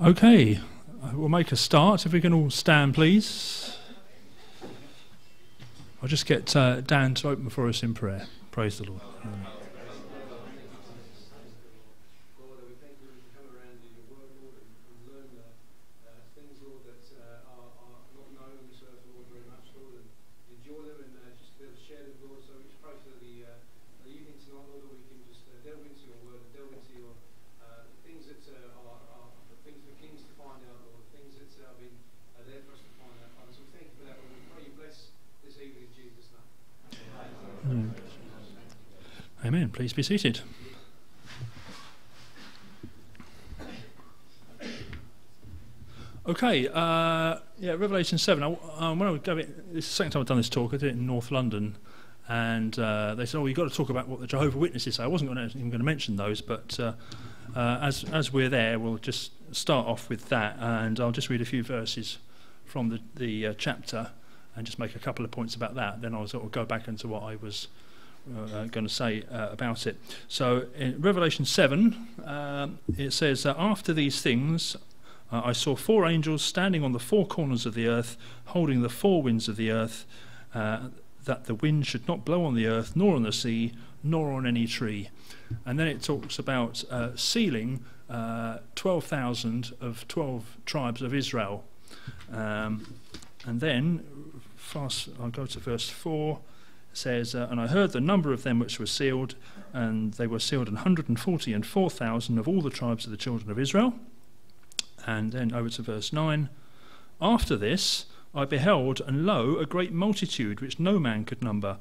Okay, we'll make a start. If we can all stand, please. I'll just get Dan to open for us in prayer. Praise the Lord. Amen. Please be seated. Okay, Revelation 7. When I go, this is the second time I've done this talk. I did it in North London, and they said, "Oh, you've got to talk about what the Jehovah's Witnesses say." I wasn't even going to mention those, but as we're there, we'll just start off with that, and I'll just read a few verses from the chapter and just make a couple of points about that. Then I'll sort of go back into what I was going to say about it. So in Revelation 7, it says, after these things I saw four angels standing on the four corners of the earth, holding the four winds of the earth, that the wind should not blow on the earth, nor on the sea, nor on any tree. And then it talks about sealing 12,000 of 12 tribes of Israel. And then, I'll go to verse 4. Says, and I heard the number of them which were sealed, and they were sealed 144,000 of all the tribes of the children of Israel. And then over to verse 9. After this I beheld, and lo, a great multitude which no man could number,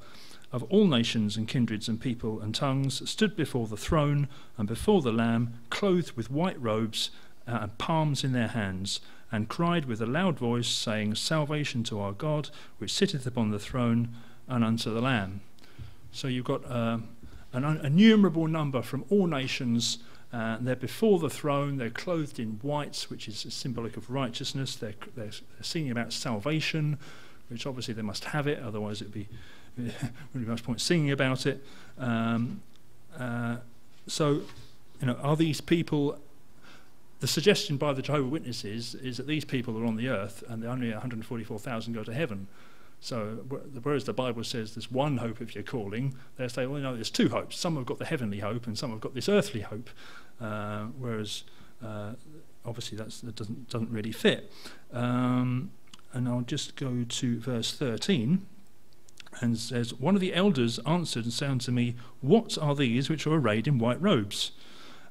of all nations and kindreds and people and tongues, stood before the throne and before the Lamb, clothed with white robes and palms in their hands, and cried with a loud voice, saying, Salvation to our God, which sitteth upon the throne, and unto the Lamb. So you've got an innumerable number from all nations. They're before the throne. They're clothed in white, which is symbolic of righteousness. They're singing about salvation, which obviously they must have it, otherwise it'd be really much point singing about it. So, are these people? The suggestion by the Jehovah's Witnesses is that these people are on the earth, and only 144,000 go to heaven. So whereas the Bible says there's one hope if you're calling, they say, well, no, there's two hopes. Some have got the heavenly hope and some have got this earthly hope, whereas obviously that doesn't really fit. And I'll just go to verse 13, and says, one of the elders answered and said unto me, what are these which are arrayed in white robes?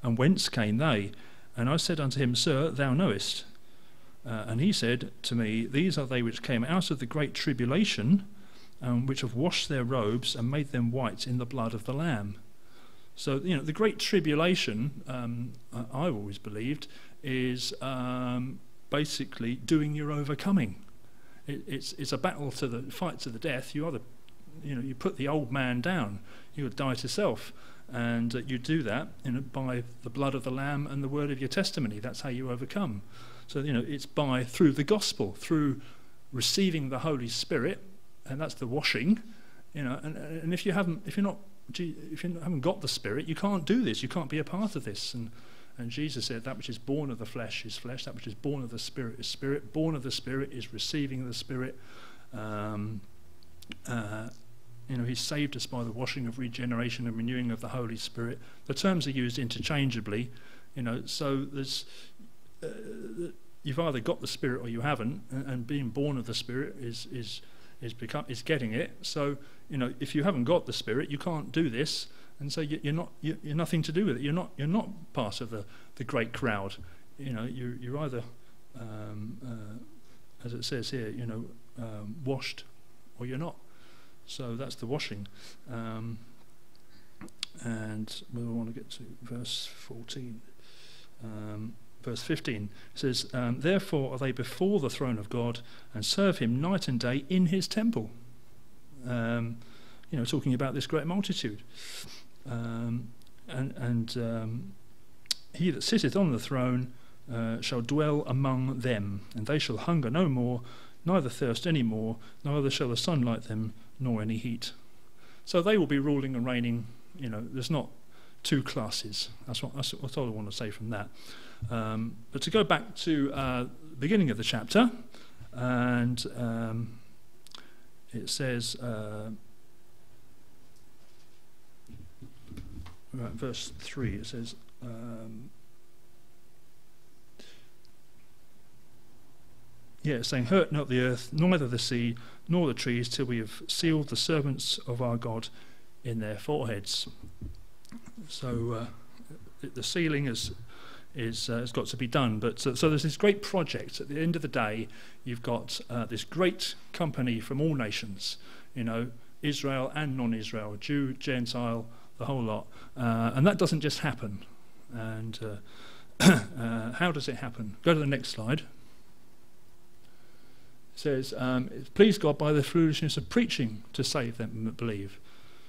And whence came they? And I said unto him, Sir, thou knowest. And he said to me, these are they which came out of the great tribulation, which have washed their robes and made them white in the blood of the Lamb. So, the great tribulation, I've always believed, is basically doing your overcoming. It's a battle to the fight to the death. You you put the old man down. You would die to self. And you do that by the blood of the Lamb and the word of your testimony. That's how you overcome. So it's through the gospel, through receiving the Holy Spirit, and that's the washing. And if you haven't got the Spirit, you can't do this. You can't be a part of this. And Jesus said, that which is born of the flesh is flesh. That which is born of the Spirit is spirit. Born of the Spirit is receiving the Spirit. He saved us by the washing of regeneration and renewing of the Holy Spirit. The terms are used interchangeably, so there's you've either got the Spirit or you haven't, and being born of the Spirit is getting it. So if you haven't got the Spirit, you can't do this, and so you're nothing to do with it. You're not part of the great crowd. You're either as it says here, washed, or you're not. So that's the washing. And we want to get to verse 14. Verse 15 says, therefore are they before the throne of God, and serve him night and day in his temple. Talking about this great multitude. He that sitteth on the throne shall dwell among them, and they shall hunger no more, neither thirst any more, neither shall the sun light them, nor any heat. So they will be ruling and reigning. There's not two classes. That's what I want to say from that. But to go back to the beginning of the chapter, and it says, right, verse 3, it says, it's saying, hurt not the earth, neither the sea, nor the trees, till we have sealed the servants of our God in their foreheads. So the sealing has got to be done. But so there's this great project. At the end of the day, you've got this great company from all nations, Israel and non-Israel, Jew, Gentile, the whole lot. And that doesn't just happen. And how does it happen? Go to the next slide. It says, please God by the foolishness of preaching to save them that believe.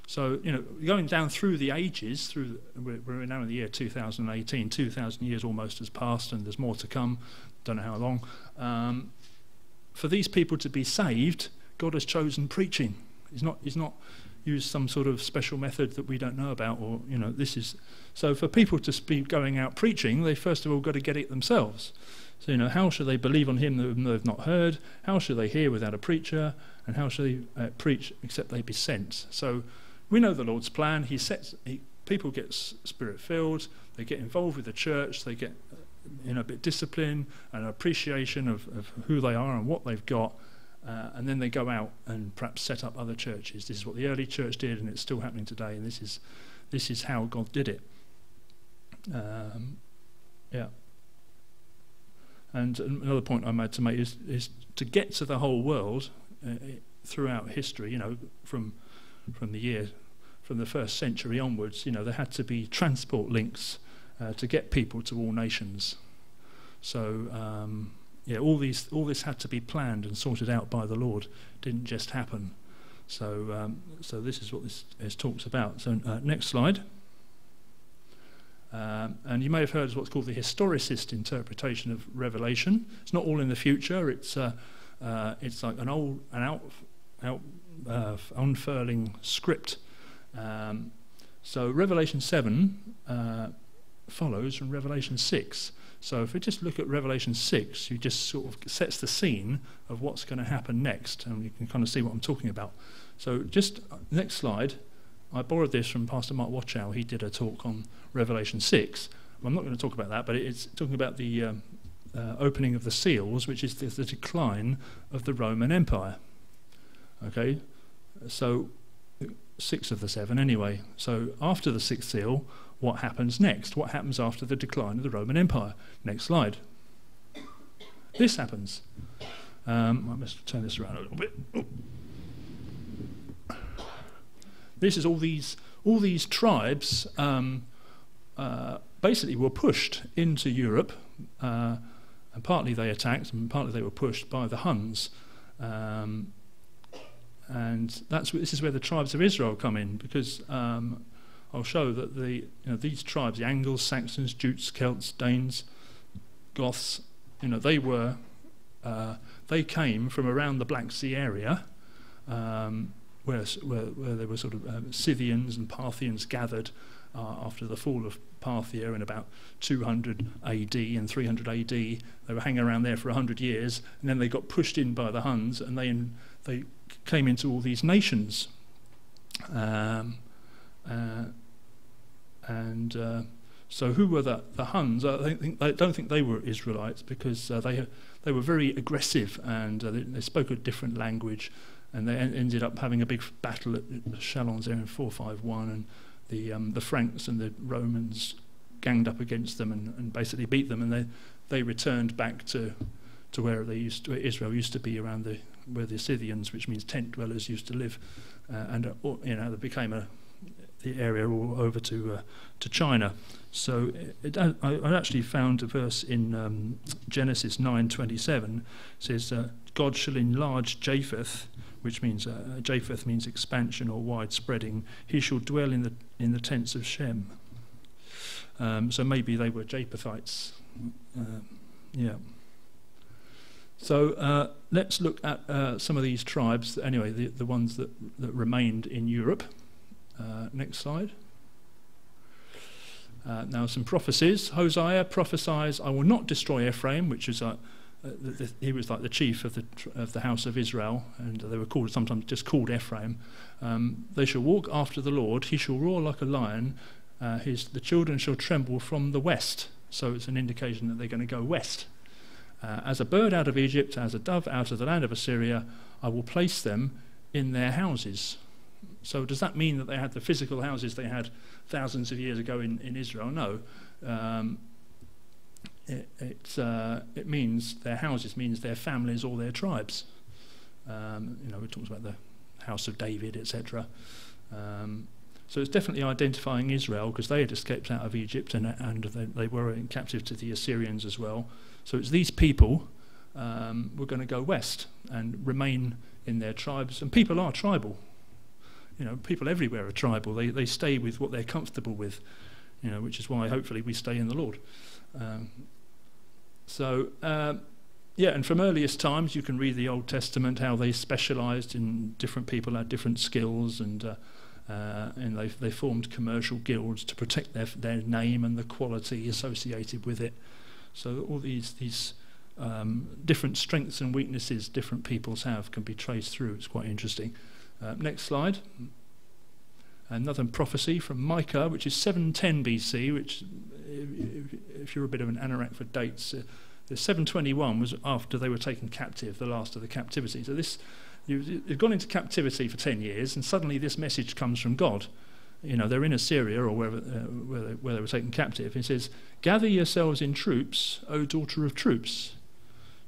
So, going down through the ages, we're now in the year 2018, 2,000 years almost has passed, and there's more to come, don't know how long. For these people to be saved, God has chosen preaching. He's not used some sort of special method that we don't know about, or, this is... So for people to be going out preaching, they first of all got to get it themselves. So, how shall they believe on him that they've not heard? How shall they hear without a preacher? And how shall they preach except they be sent? So we know the Lord's plan. People get spirit-filled. They get involved with the church. They get a bit of discipline and appreciation of who they are and what they've got. And then they go out and perhaps set up other churches. This is what the early church did, and it's still happening today. And this is how God did it. And another point I'm had to make is to get to the whole world throughout history. From the first century onwards, there had to be transport links to get people to all nations. So all this had to be planned and sorted out by the Lord. It didn't just happen. So this is what this talks about. So next slide. And you may have heard of what's called the historicist interpretation of Revelation. It's not all in the future. It's like an unfurling script. So Revelation 7 follows from Revelation 6. So if we just look at Revelation 6, you just sort of sets the scene of what's going to happen next, and you can kind of see what I'm talking about. So just next slide. I borrowed this from Pastor Mark Watchow. He did a talk on Revelation 6. Well, I'm not going to talk about that, but it's talking about the opening of the seals, which is the decline of the Roman Empire. Okay, so 6 of the 7 anyway. So after the 6th seal, what happens next? What happens after the decline of the Roman Empire? Next slide. This happens. I must turn this around a little bit. Oh. This is all these tribes basically were pushed into Europe, and partly they attacked, and partly they were pushed by the Huns, and this is where the tribes of Israel come in, because I'll show that these tribes, the Angles, Saxons, Jutes, Celts, Danes, Goths, they came from around the Black Sea area. Where there were sort of Scythians and Parthians gathered after the fall of Parthia in about 200 AD and 300 AD. They were hanging around there for 100 years, and then they got pushed in by the Huns, and they came into all these nations. So who were the Huns? I don't think they were Israelites, because they were very aggressive, and they spoke a different language. And they ended up having a big battle at Chalons there in 451, and the Franks and the Romans ganged up against them and basically beat them, and they returned back to where Israel used to be, around where the Scythians, which means tent dwellers, used to live, and they became the area all over to China. So I actually found a verse in Genesis 9:27. It says, God shall enlarge Japheth, which means Japheth means expansion or widespreading. He shall dwell in the tents of Shem. So maybe they were Japhethites. So let's look at some of these tribes. Anyway, the ones that remained in Europe. Next slide. Now some prophecies. Hosea prophesies, I will not destroy Ephraim, which is he was like the chief of the house of Israel, and they were called sometimes just called Ephraim. They shall walk after the Lord. He shall roar like a lion. The children shall tremble from the west. So it's an indication that they're going to go west. As a bird out of Egypt, as a dove out of the land of Assyria, I will place them in their houses. So does that mean that they had the physical houses they had thousands of years ago in Israel? No. It means their houses means their families or their tribes. It talks about the house of David, etc. So it's definitely identifying Israel, because they had escaped out of Egypt and they were in captive to the Assyrians as well. So it's these people were going to go west and remain in their tribes. And people are tribal. People everywhere are tribal. They stay with what they're comfortable with, which is why hopefully we stay in the Lord. And from earliest times you can read the Old Testament how they specialised in different people had different skills, and they formed commercial guilds to protect their name and the quality associated with it. So all these different strengths and weaknesses different peoples have can be traced through. It's quite interesting. Next slide. Another prophecy from Micah, which is 710 BC, which, if you're a bit of an anorak for dates, the 721 was after they were taken captive, the last of the captivity. So you've gone into captivity for 10 years, and suddenly this message comes from God. They're in Assyria or where they were taken captive. It says, "Gather yourselves in troops, O daughter of troops."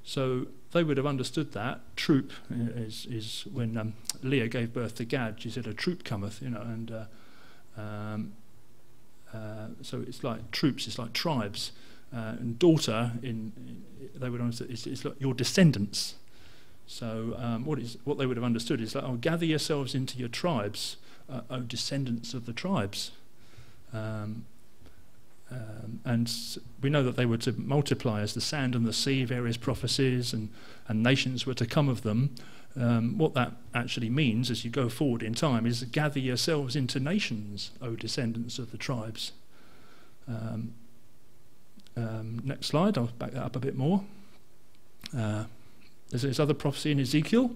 So they would have understood that. Troop is when Leah gave birth to Gad, she said, "A troop cometh," so it's like troops, it's like tribes. And daughter, they would understand, it's like your descendants. So what they would have understood is like, gather yourselves into your tribes, O descendants of the tribes. And we know that they were to multiply as the sand and the sea, various prophecies, and nations were to come of them. What that actually means as you go forward in time is gather yourselves into nations, O descendants of the tribes. Next slide, I'll back that up a bit more. There's this other prophecy in Ezekiel.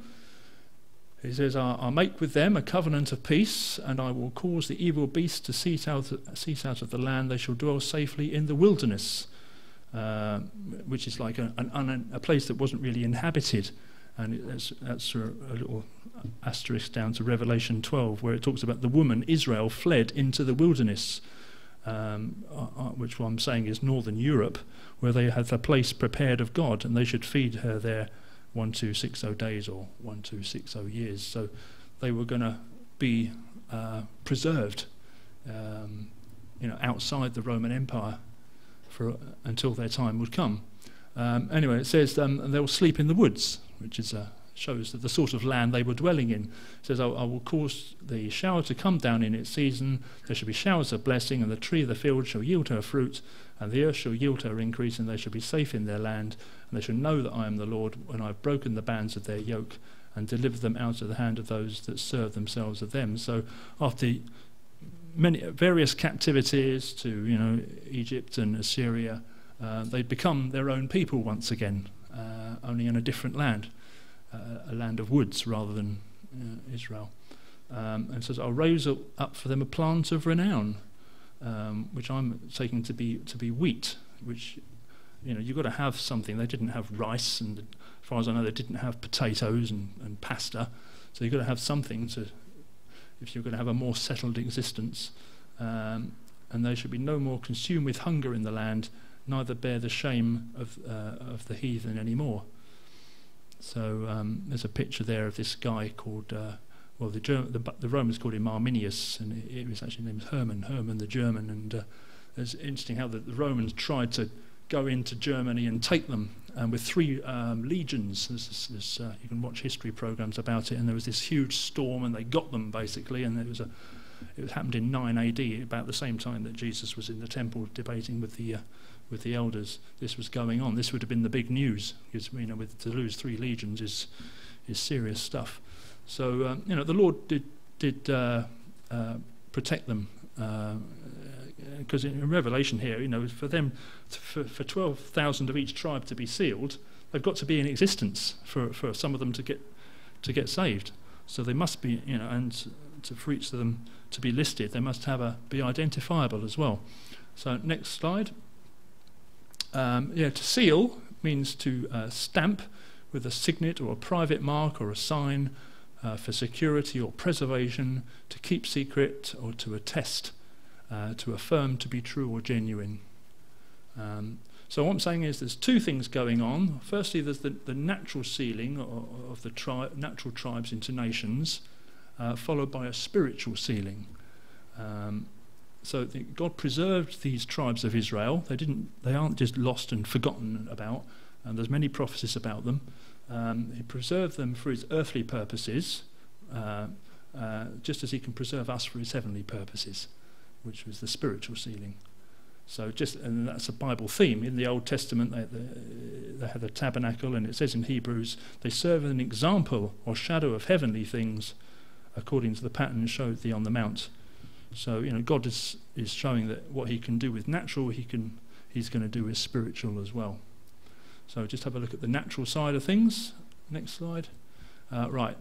He says, I'll make with them a covenant of peace, and I will cause the evil beasts to cease out of the land. They shall dwell safely in the wilderness, which is like a place that wasn't really inhabited. And that's a little asterisk down to Revelation 12, where it talks about the woman Israel fled into the wilderness, which what I'm saying is northern Europe, where they had a place prepared of God, and they should feed her there 1260 days or 1260 years. So they were going to be preserved, outside the Roman Empire until their time would come. Anyway, it says they'll sleep in the woods, which shows that the sort of land they were dwelling in. It says, I will cause the shower to come down in its season. There shall be showers of blessing, and the tree of the field shall yield her fruit, and the earth shall yield her increase, and they shall be safe in their land. And they shall know that I am the Lord, when I have broken the bands of their yoke and delivered them out of the hand of those that serve themselves of them. So after various captivities to Egypt and Assyria, they'd become their own people once again, only in a different land, a land of woods rather than Israel. And says, I'll raise up for them a plant of renown, which I'm taking to be wheat, which you've got to have something. They didn't have rice, and as far as I know, they didn't have potatoes and pasta. So you've got to have something if you're going to have a more settled existence. And they should be no more consumed with hunger in the land, neither bear the shame of the heathen anymore. So there's a picture there of this guy called, the Romans called him Arminius, and it was actually named Herman the German. And it's interesting how the Romans tried to go into Germany and take them with 3 legions. You can watch history programs about it, and there was this huge storm, and they got them basically, and it happened in 9 AD, about the same time that Jesus was in the temple debating with the elders. This was going on. This would have been the big news, because to lose 3 legions is serious stuff. So the Lord did protect them because in Revelation here, for them, for 12,000 of each tribe to be sealed, they've got to be in existence for some of them to get saved. So they must be, and for each of them to be listed, they must be identifiable as well. So next slide. To seal means to stamp with a signet or a private mark or a sign for security or preservation, to keep secret or to attest, to affirm to be true or genuine. So what I'm saying is there's two things going on. Firstly, there's the natural sealing of the natural tribes into nations, followed by a spiritual sealing. So God preserved these tribes of Israel. They aren't just lost and forgotten about. And there's many prophecies about them. He preserved them for his earthly purposes, just as he can preserve us for his heavenly purposes, which was the spiritual sealing. So and that's a Bible theme. In the Old Testament, they have the tabernacle, and it says in Hebrews, they serve an example or shadow of heavenly things, according to the pattern showed thee on the mount. So God is showing that what he can do with natural, he's going to do with spiritual as well. So just have a look at the natural side of things. Next slide. Right.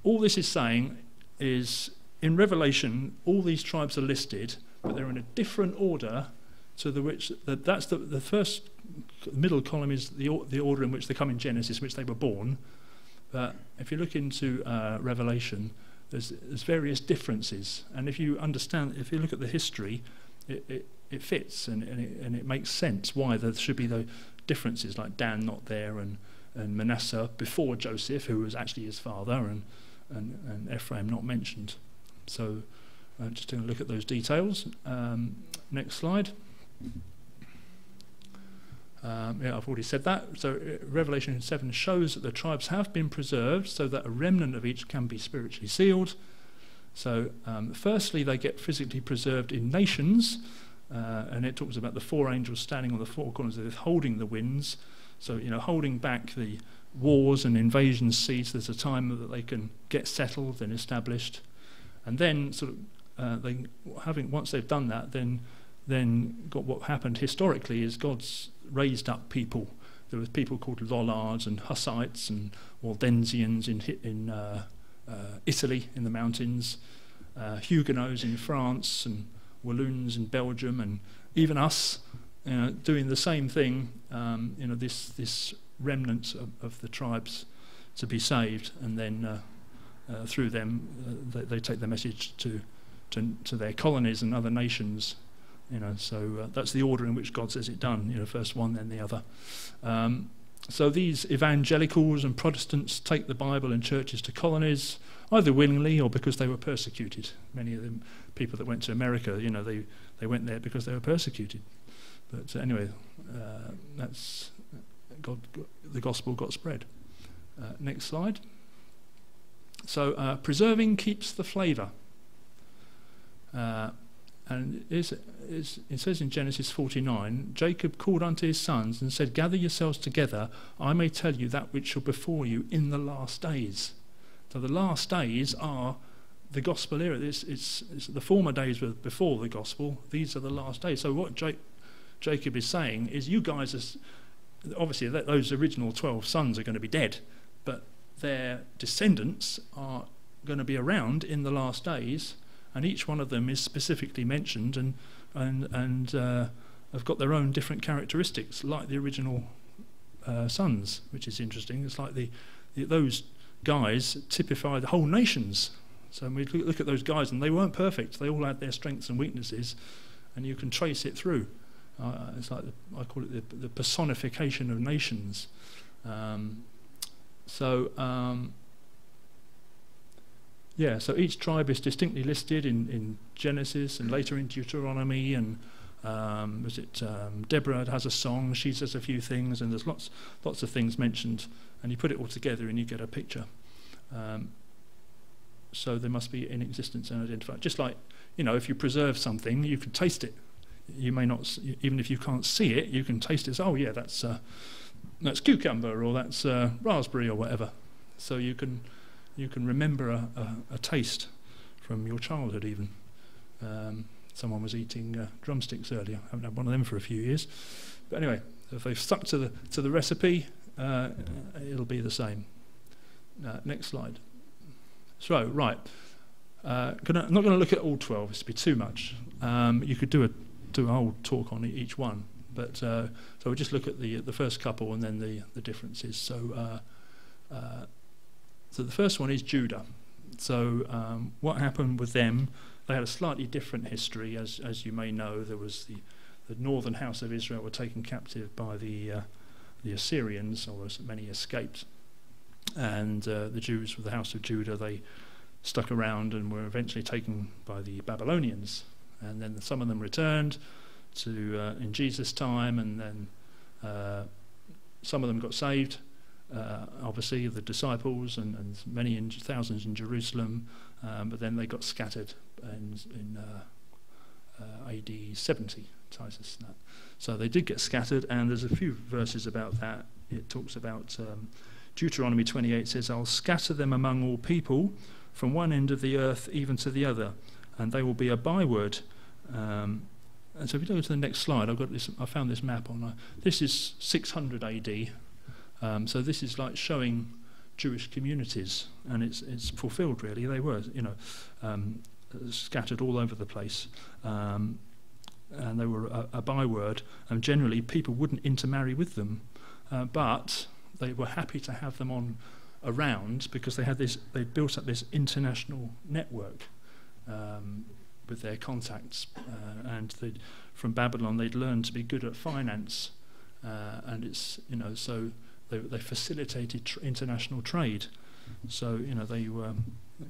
All this is saying is, in Revelation, all these tribes are listed, but they're in a different order to that's the first middle column is the order in which they come in Genesis, which they were born. But if you look into Revelation, there's various differences, and if you look at the history, it fits and it makes sense why there should be the differences, like Dan not there and Manasseh before Joseph, who was actually his father, and Ephraim not mentioned. So just going to look at those details. Next slide. I've already said that. So Revelation 7 shows that the tribes have been preserved so that a remnant of each can be spiritually sealed. So firstly, they get physically preserved in nations, and it talks about the four angels standing on the four corners of the earth holding the winds. So, holding back the wars and invasion seeds. There's a time that they can get settled and established. And then once they've done that, then what happened historically is God's raised up people. There was people called Lollards and Hussites and Waldensians in Italy in the mountains, Huguenots in France, and Walloons in Belgium, and even us, doing the same thing. This remnants of the tribes to be saved, and then through them they take the message to their colonies and other nations. So that's the order in which God says it done. First one, then the other. So these evangelicals and Protestants take the Bible and churches to colonies, either willingly or because they were persecuted. Many of them, people that went to America, they went there because they were persecuted. But anyway, that's the gospel got spread. Next slide. So preserving keeps the flavour. And it says in Genesis 49, Jacob called unto his sons and said, gather yourselves together, I may tell you that which shall befall you in the last days. So the last days are the gospel era. It's the former days were before the gospel. These are the last days. So what Jacob is saying is, you guys obviously those original 12 sons are going to be dead, but their descendants are going to be around in the last days. And each one of them is specifically mentioned and have got their own different characteristics, like the original sons, which is interesting. It's like those guys typify the whole nations. So when we look at those guys, and they weren't perfect. They all had their strengths and weaknesses, and you can trace it through. It's like I call it the personification of nations. So each tribe is distinctly listed in Genesis and later in Deuteronomy, and Deborah has a song, she says a few things, and there's lots of things mentioned, and you put it all together and you get a picture. So they must be in existence and identified. Just like, if you preserve something, you can taste it. You may not, even if you can't see it, you can taste it. So, oh yeah, that's cucumber, or that's raspberry, or whatever. So you can remember a taste from your childhood even. someone was eating drumsticks earlier. I haven't had one of them for a few years. But anyway, if they've stuck to the recipe, it'll be the same. Next slide. So, right. I'm not going to look at all 12. It's to be too much. You could do a whole talk on each one. But so we'll just look at the first couple and then the differences. So the first one is Judah. So what happened with them? They had a slightly different history, as you may know. There was the northern house of Israel were taken captive by the Assyrians, or as many escaped, and the Jews with the house of Judah, they stuck around and were eventually taken by the Babylonians, and then some of them returned to in Jesus' time, and then some of them got saved. Obviously, the disciples and many thousands in Jerusalem, but then they got scattered in AD 70. Titus. So they did get scattered, and there's a few verses about that. It talks about Deuteronomy 28 says, "I'll scatter them among all people, from one end of the earth even to the other, and they will be a byword." And so if you go to the next slide, I found this map on. This is 600 AD. So this is like showing Jewish communities, and it's fulfilled really. They were, scattered all over the place. And they were a byword, and generally people wouldn't intermarry with them, but they were happy to have them around because they built up this international network with their contacts, and from Babylon they'd learned to be good at finance, and it's so they facilitated international trade. So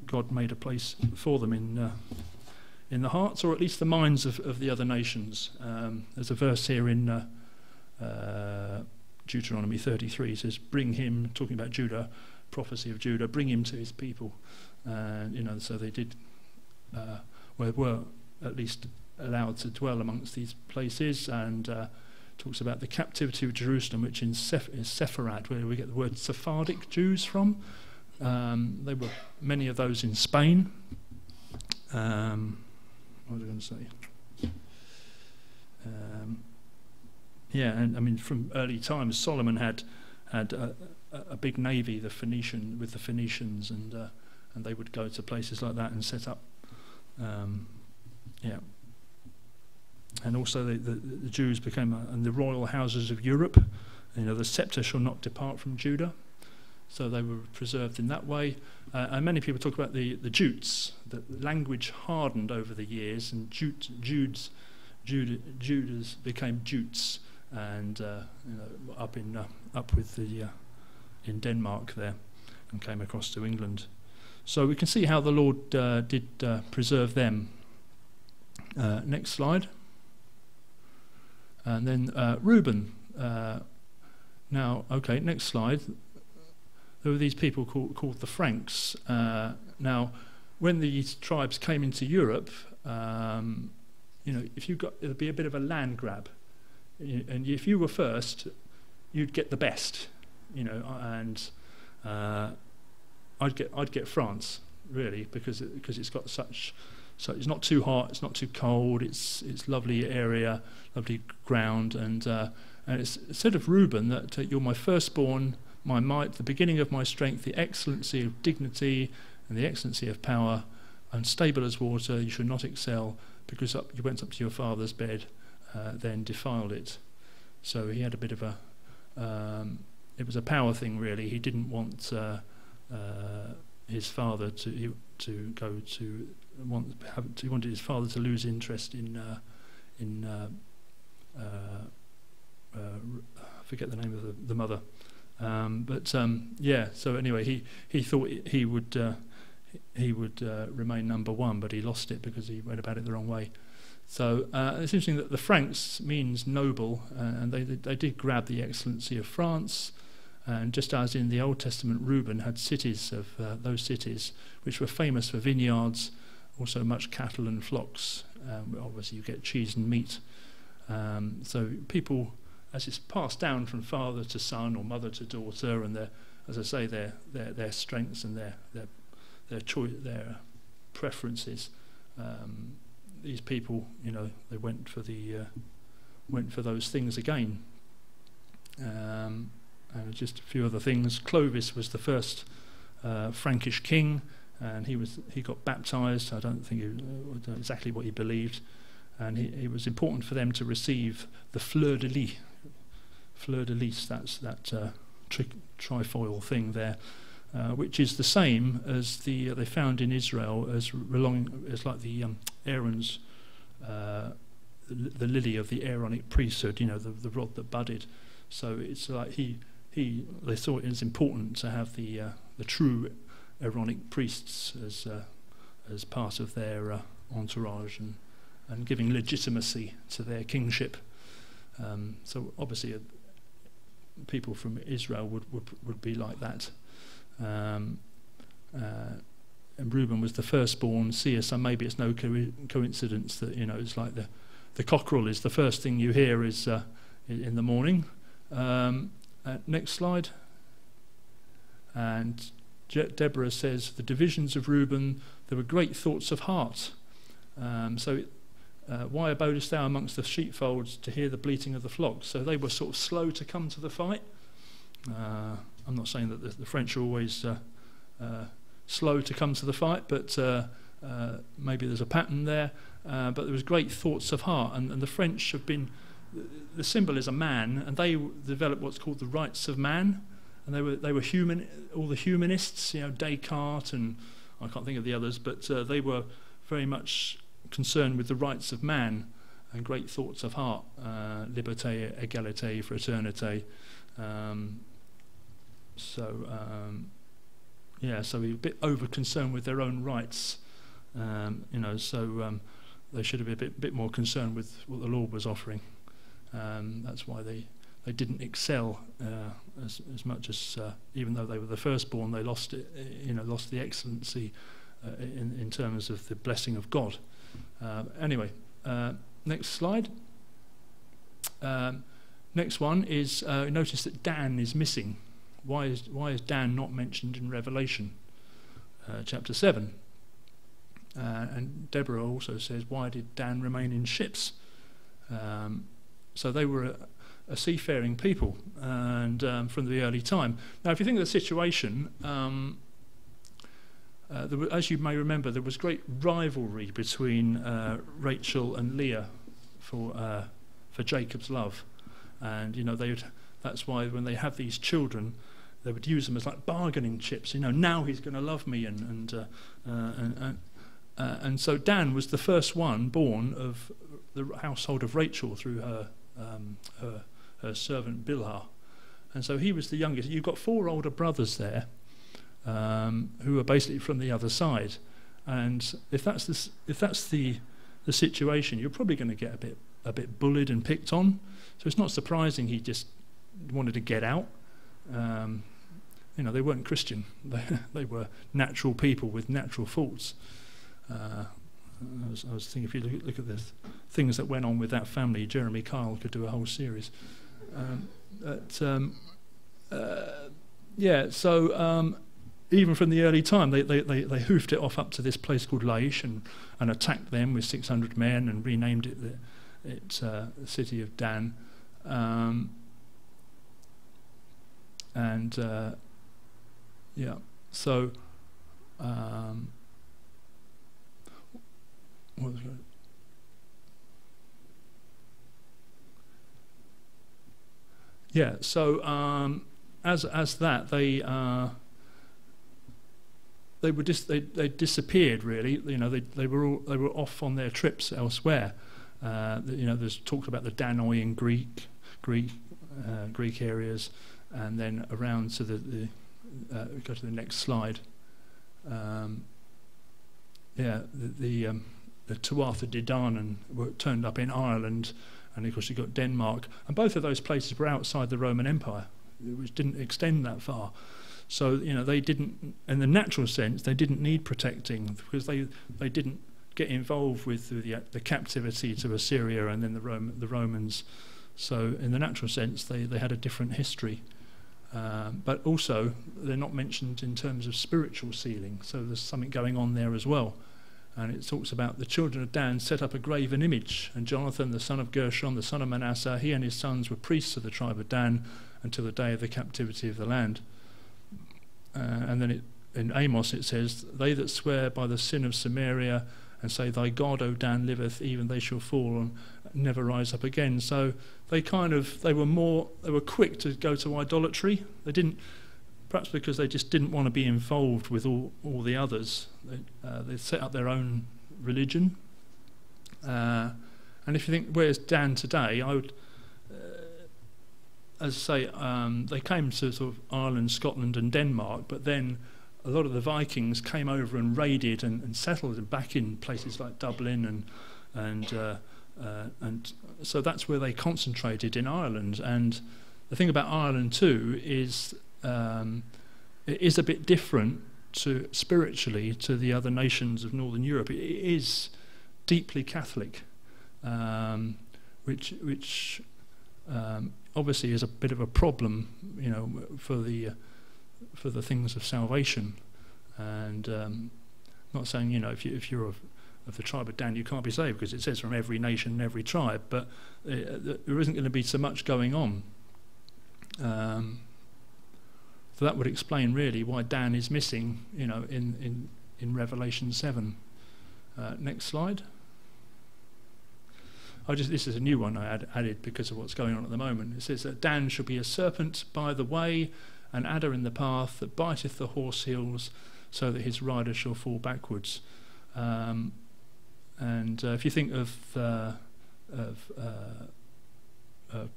God made a place for them in the hearts, or at least the minds of the other nations. There's a verse here in Deuteronomy 33. It says, "Bring him," talking about Judah, prophecy of Judah, "bring him to his people." So they did, were at least allowed to dwell amongst these places, and talks about the captivity of Jerusalem, which is Sepharad, where we get the word Sephardic Jews from. There were many of those in Spain. What was I going to say? And I mean, from early times, Solomon had a big navy, the Phoenicians, and they would go to places like that and set up. And also the Jews became and the royal houses of Europe. The scepter shall not depart from Judah. So they were preserved in that way. And many people talk about the Jutes. The language hardened over the years, and Judas became Jutes, and up with in Denmark there, and came across to England. So we can see how the Lord did preserve them. Next slide. And then Reuben. Next slide. There were these people called the Franks. Now, when these tribes came into Europe, it'd be a bit of a land grab, and if you were first, you'd get the best, and I'd get France really because it's got such. So it's not too hot, it's not too cold. It's lovely area, lovely ground, and it's said of Reuben that you're my firstborn, my might, the beginning of my strength, the excellency of dignity and the excellency of power, unstable as water, you should not excel, because you went up to your father's bed, then defiled it. So he had a bit of it was a power thing really. He didn't want his father to go to he wanted his father to lose interest in I forget the name of the mother. So anyway, he thought he would remain number one, but he lost it because he went about it the wrong way. So it's interesting that the Franks means noble, and they did grab the excellency of France, and just as in the Old Testament, Reuben had cities of those cities which were famous for vineyards, also much cattle and flocks. Obviously, you get cheese and meat. So people, as it's passed down from father to son or mother to daughter, and their strengths and their choice, their preferences, these people, they went for those things again. And just a few other things. Clovis was the first Frankish king, and he got baptized. I don't know exactly what he believed, and it was important for them to receive the fleur de lis. Fleur de lis, that's that trifoil thing there, which is the same as they found in Israel as like the Aaron's the lily of the Aaronic priesthood, the rod that budded. So it's like they thought it was important to have the true Aaronic priests as part of their entourage and giving legitimacy to their kingship. So obviously people from Israel would be like that. And Reuben was the firstborn seer, so maybe it's no coincidence that it's like the cockerel is the first thing you hear is in the morning. Next slide. And Deborah says, the divisions of Reuben, there were great thoughts of heart. Why abodest thou amongst the sheepfolds to hear the bleating of the flocks? So they were sort of slow to come to the fight. I'm not saying that the French are always slow to come to the fight, but maybe there's a pattern there. But there was great thoughts of heart, and the French have been. The symbol is a man, and they developed what's called the rights of man, and they were human. All the humanists, Descartes, and I can't think of the others, but they were very much concerned with the rights of man and great thoughts of heart, liberté, égalité, fraternité. So we're a bit over concerned with their own rights, they should have been a bit more concerned with what the Lord was offering. That's why they didn't excel as much as, even though they were the firstborn, they lost it. Lost the excellency in terms of the blessing of God. Anyway, next slide. Next one is notice that Dan is missing. Why is Dan not mentioned in Revelation chapter 7? And Deborah also says, why did Dan remain in ships? So they were a seafaring people, and from the early time. Now, if you think of the situation, as you may remember, there was great rivalry between Rachel and Leah for Jacob's love, and that's why when they have these children, they would use them as like bargaining chips. Now he's going to love me, and so Dan was the first one born of the household of Rachel through her servant Bilhah, and so he was the youngest. You've got 4 older brothers there, who are basically from the other side, and if that's the situation, you're probably going to get a bit bullied and picked on. So it's not surprising he just wanted to get out. They weren't Christian. They were natural people with natural faults. I was thinking, if you look at the things that went on with that family, Jeremy Kyle could do a whole series. Even from the early time, they hoofed it off up to this place called Laish and attacked them with 600 men and renamed it the city of Dan. What was it? Yeah. So as that they disappeared really. They were off on their trips elsewhere. There's talked about the Danoi in Greek areas, and then around to the go to the next slide. The Tuatha De Danann were turned up in Ireland, and of course you got Denmark, and both of those places were outside the Roman Empire, which didn't extend that far. So they didn't, in the natural sense, they didn't need protecting, because they didn't get involved with the captivity to Assyria and then the Romans. So in the natural sense, they had a different history. But also, they're not mentioned in terms of spiritual sealing, so there's something going on there as well. And it talks about the children of Dan set up a graven image, and Jonathan, the son of Gershon, the son of Manasseh, he and his sons were priests of the tribe of Dan until the day of the captivity of the land. And then in Amos it says, they that swear by the sin of Samaria and say, thy God, O Dan, liveth, even they shall fall and never rise up again. So they were quick to go to idolatry. They didn't, perhaps because they just didn't want to be involved with all the others. They set up their own religion. And if you think, where's Dan today? I would, as I say, they came to sort of Ireland, Scotland and Denmark, but then a lot of the Vikings came over and raided and settled back in places like Dublin and so that's where they concentrated in Ireland. And the thing about Ireland too is it is a bit different spiritually to the other nations of Northern Europe. It is deeply Catholic, which obviously is a bit of a problem, you know, for the things of salvation. And not saying, you know, if you're of the tribe of Dan, you can't be saved, because it says from every nation and every tribe, but there isn't going to be so much going on. So that would explain really why Dan is missing, you know, in Revelation 7. Next slide. This is a new one I added because of what's going on at the moment. It says that Dan shall be a serpent by the way, an adder in the path, that biteth the horse heels, so that his rider shall fall backwards. And if you think of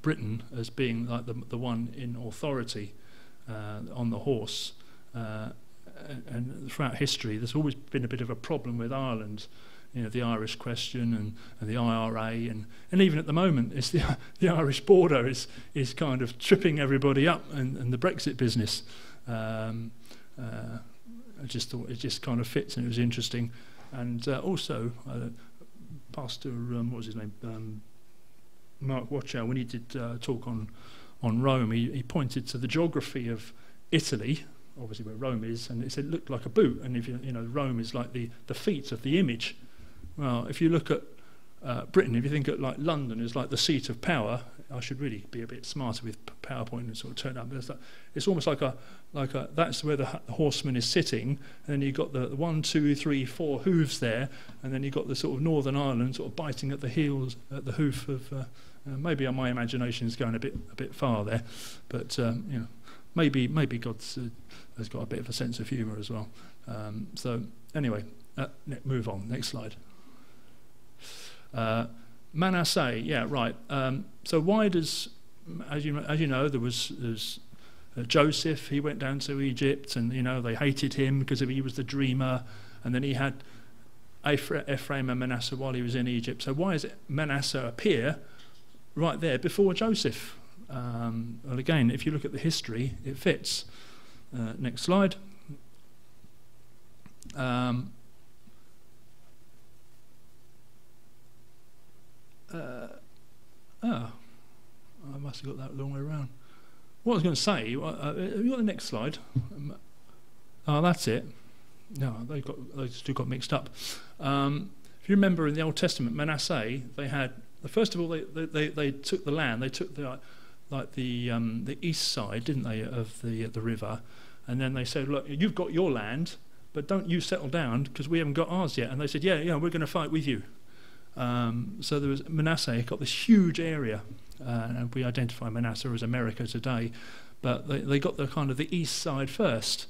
Britain as being like the one in authority on the horse, and throughout history there's always been a bit of a problem with Ireland, you know, the Irish question and the IRA, and even at the moment it's the Irish border is kind of tripping everybody up, and the Brexit business. I just thought it just kind of fits, and it was interesting. And also Pastor what was his name, Mark Watchow, when he did talk on Rome, he pointed to the geography of Italy, obviously where Rome is, and it said it looked like a boot, and if you know, Rome is like the feet of the image. Well, if you look at Britain, if you think of like London is like the seat of power, I should really be a bit smarter with PowerPoint and sort of turn up. It's almost like a that's where the horseman is sitting, and then you've got the 1, 2, 3, 4 hooves there, and then you've got the sort of Northern Ireland sort of biting at the heels, at the hoof of. Maybe my imagination is going a bit far there, but you know, maybe God has got a bit of a sense of humour as well. So anyway, move on. Next slide. Manasseh, yeah, right. So why does, as you know, there's Joseph. He went down to Egypt, and you know they hated him because he was the dreamer, and then he had Ephraim and Manasseh while he was in Egypt. So why does Manasseh appear right there before Joseph? Well, again, if you look at the history, it fits. Next slide. I must have got that long way around. What I was going to say, have you got the next slide? Oh, that's it. No, those two got mixed up. If you remember in the Old Testament, Manasseh, they had, first of all, they took the land. They took the east side, didn't they, of the river, and then they said, look, you've got your land, but don't you settle down because we haven't got ours yet. And they said, yeah, we're going to fight with you. So there was Manasseh got this huge area, and we identify Manasseh as America today, but they got the kind of the east side first,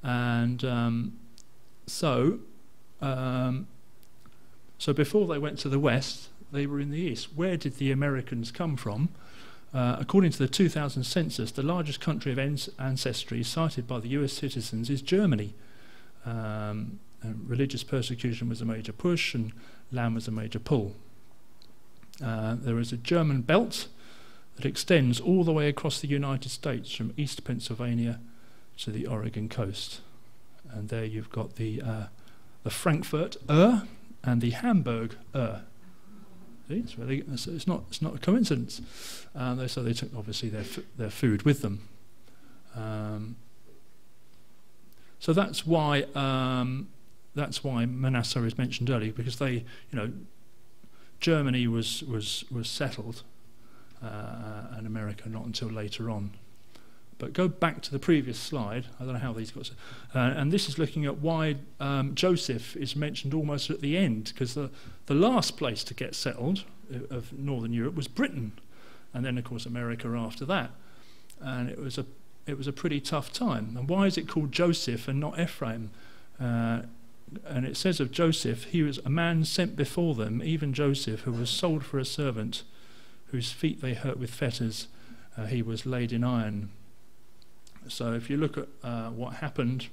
and so before they went to the west, they were in the east. Where did the Americans come from? According to the 2000 census, the largest country of ancestry cited by the US citizens is Germany. Religious persecution was a major push, and land was a major pull. There is a German belt that extends all the way across the United States from East Pennsylvania to the Oregon coast. And there you've got the Frankfurt and the Hamburg See, it's not a coincidence. So they took obviously their food with them. So that's why that's why Manasseh is mentioned earlier, because they, Germany was settled, and America not until later on. But go back to the previous slide. I don't know how these got. And this is looking at why Joseph is mentioned almost at the end, because the last place to get settled of Northern Europe was Britain, and then of course America after that. And it was a pretty tough time. And why is it called Joseph and not Ephraim? And it says of Joseph, he was a man sent before them, even Joseph, who was sold for a servant, whose feet they hurt with fetters. He was laid in iron. So if you look at what happened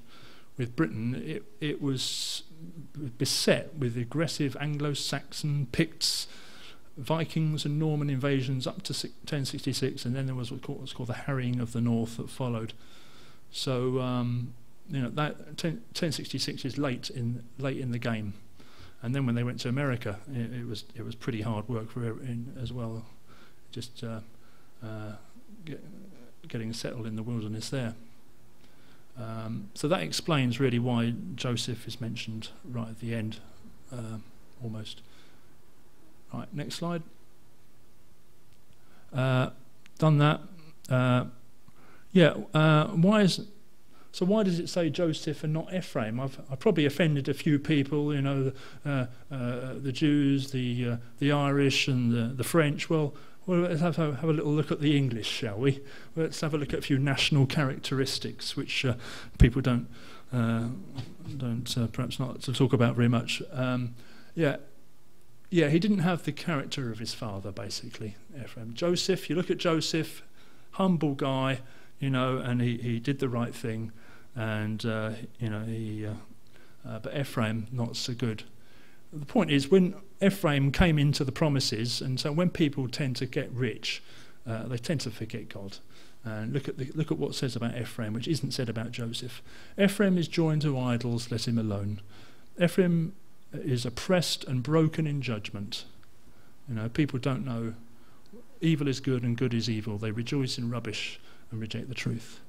with Britain, it was beset with aggressive Anglo-Saxon, Picts, Vikings and Norman invasions up to 1066, and then there was what's called the harrying of the north that followed. So that 1066 is late in the game, and then when they went to America, it was pretty hard work as well, just getting settled in the wilderness there. So that explains really why Joseph is mentioned right at the end, almost. Right, next slide. Done that. Why does it say Joseph and not Ephraim? I've probably offended a few people, the Jews, the Irish, and the French. Well, let's have a little look at the English, shall we? Let's have a look at a few national characteristics, which people don't perhaps not to talk about very much. Yeah, he didn't have the character of his father, basically, Ephraim. Joseph, you look at Joseph, humble guy, and he did the right thing, and but Ephraim not so good. The point is, when Ephraim came into the promises, and so when people tend to get rich, they tend to forget God. And look at what it says about Ephraim, which isn't said about Joseph. Ephraim is joined to idols; let him alone. Ephraim is oppressed and broken in judgment. People don't know evil is good and good is evil. They rejoice in rubbish and reject the truth.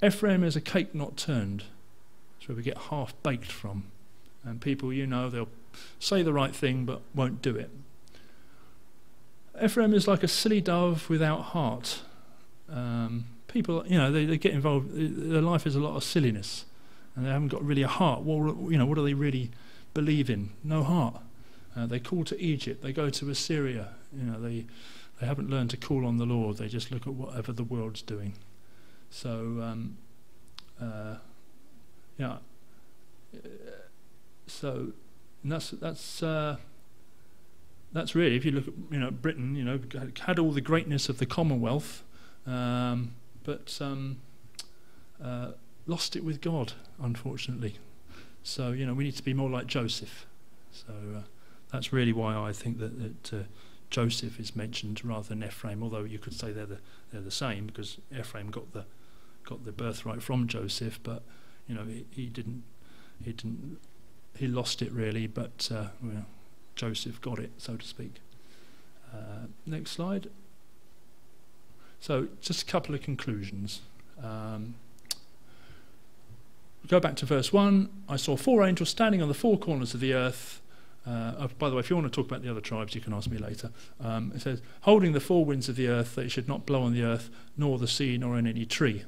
Ephraim is a cake not turned. That's where we get half baked from. And people, they'll say the right thing but won't do it. Ephraim is like a silly dove without heart. People, they get involved. Their life is a lot of silliness, and they haven't got really a heart. Well, what do they really believe in? No heart. They call to Egypt. They go to Assyria. They haven't learned to call on the Lord. They just look at whatever the world's doing. So so that's really, if you look at Britain, had all the greatness of the Commonwealth, but lost it with God, unfortunately. So we need to be more like Joseph. So that's really why I think that Joseph is mentioned rather than Ephraim. Although you could say they're the same, because Ephraim got the birthright from Joseph, but he lost it really. But Joseph got it, so to speak. Next slide. So just a couple of conclusions. Go back to verse 1. I saw 4 angels standing on the 4 corners of the earth. By the way, if you want to talk about the other tribes, you can ask me later. It says, holding the 4 winds of the earth, that it should not blow on the earth, nor the sea, nor on any tree.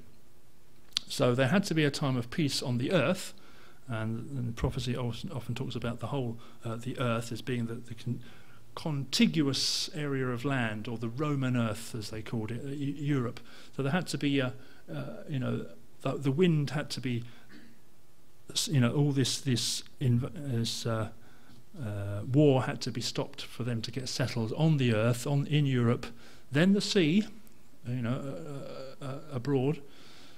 So there had to be a time of peace on the earth, and prophecy often talks about the whole, the earth as being the contiguous area of land, or the Roman earth, as they called it, Europe. So there had to be the wind had to be, all this war had to be stopped for them to get settled on the earth, in Europe, then the sea, abroad.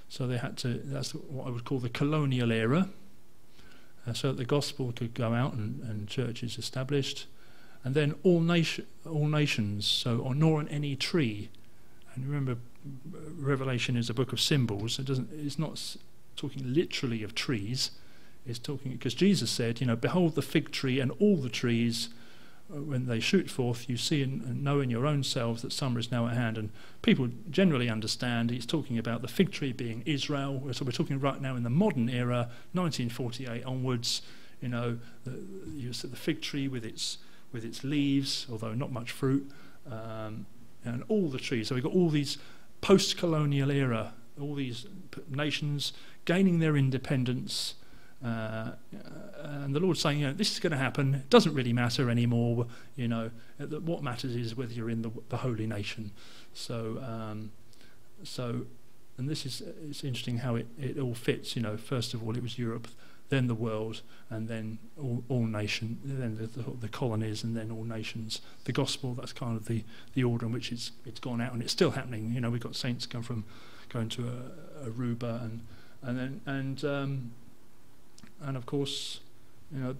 So they had to. That's what I would call the colonial era, so that the gospel could go out and churches established, and then all nations. So nor on any tree. And remember, Revelation is a book of symbols. It's not talking literally of trees. It's talking, because Jesus said, behold the fig tree and all the trees, when they shoot forth, you see and know in your own selves that summer is now at hand. And people generally understand he's talking about the fig tree being Israel. So we're talking right now in the modern era, 1948 onwards. You know, you see the fig tree with its leaves, although not much fruit, and all the trees. So we've got all these post-colonial era, all these nations gaining their independence, and the Lord's saying, you know, this is going to happen. It doesn't really matter anymore. You know, what matters is whether you're in the holy nation. So, and this is, it's interesting how it all fits. You know, first of all it was Europe, then the world, and then all nation, then the colonies, and then all nations. The gospel, that's kind of the order in which it's gone out, and it's still happening. You know, we've got saints going to Aruba, and of course, you know,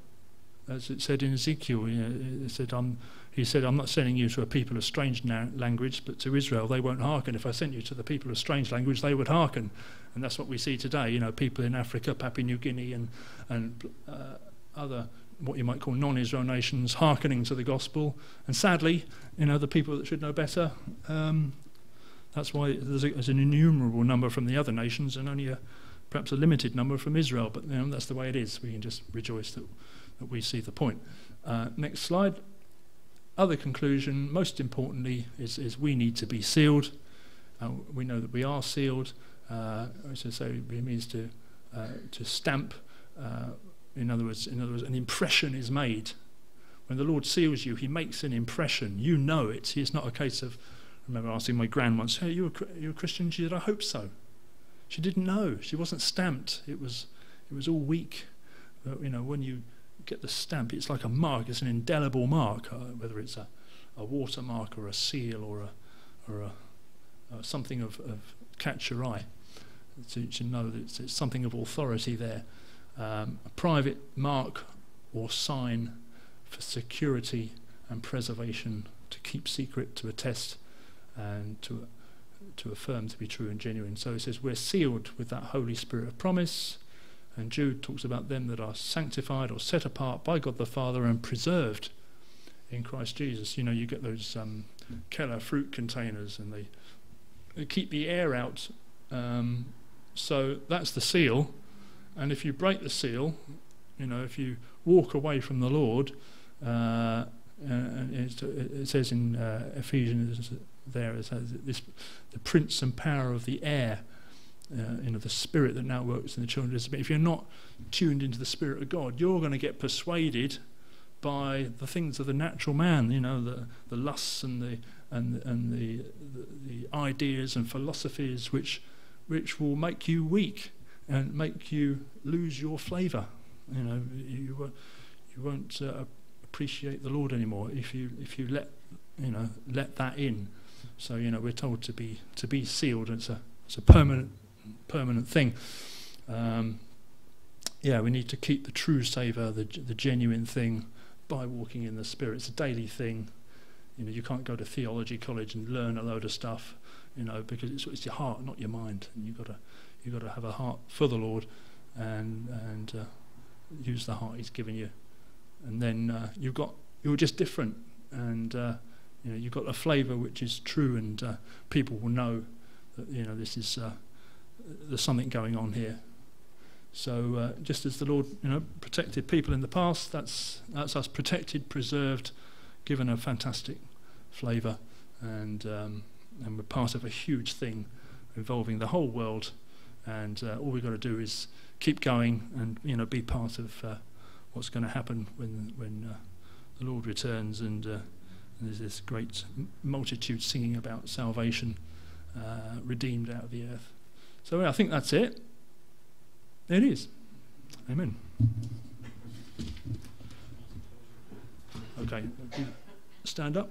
as it said in Ezekiel, you know, he said, I'm not sending you to a people of strange language, but to Israel they won't hearken. If I sent you to the people of strange language, they would hearken. And that's what we see today. You know, people in Africa, Papua New Guinea, and other what you might call non-Israel nations hearkening to the gospel. And sadly, you know, the people that should know better. That's why there's an innumerable number from the other nations, and only perhaps a limited number from Israel. But you know, that's the way it is. We can just rejoice that we see the point. Next slide. Other conclusion, most importantly, is we need to be sealed. We know that we are sealed. So it means to stamp. In other words, an impression is made. When the Lord seals you, He makes an impression. You know it. It's not a case of. I remember asking my gran once, "Hey, you a Christian?" She said, "I hope so." She didn't know. She wasn't stamped. It was all weak. But, you know, when you get the stamp, it's like a mark. It's an indelible mark, whether it's a watermark or a seal or a something of catch your eye. To know that it's something of authority there. A private mark or sign for security and preservation, to keep secret, to attest, and to affirm to be true and genuine. So it says we're sealed with that Holy Spirit of promise. And Jude talks about them that are sanctified or set apart by God the Father and preserved in Christ Jesus. You know, you get those Keller fruit containers, and they keep the air out. So that's the seal. And if you break the seal, you know, if you walk away from the Lord, it says in Ephesians there, the prince and power of the air, you know, the spirit that now works in the children of Israel. If you're not tuned into the Spirit of God, you're going to get persuaded by the things of the natural man. You know, the lusts and the ideas and philosophies which will make you weak and make you lose your flavour. You know, you won't appreciate the Lord anymore if you let that in. So, you know, we're told to be sealed. It's a permanent thing. We need to keep the true savour, the genuine thing, by walking in the Spirit. It's a daily thing. You know, you can't go to theology college and learn a load of stuff, you know, because it's your heart, not your mind. And you've got to have a heart for the Lord, and use the heart He's given you. And then you're just different, and you know, you've got a flavour which is true, and people will know that, you know, this is there's something going on here. So just as the Lord, you know, protected people in the past, that's us protected, preserved, given a fantastic flavour, and we're part of a huge thing involving the whole world. And all we've got to do is keep going, and, you know, be part of what's going to happen when the Lord returns, and there's this great multitude singing about salvation, redeemed out of the earth. So I think that's it. It is. Amen. Okay, stand up.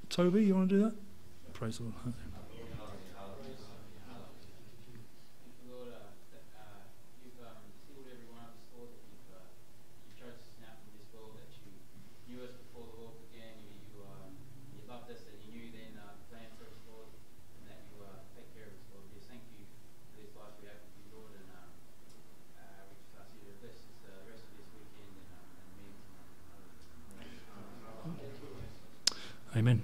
Toby, you want to do that? Praise the Lord. Amen.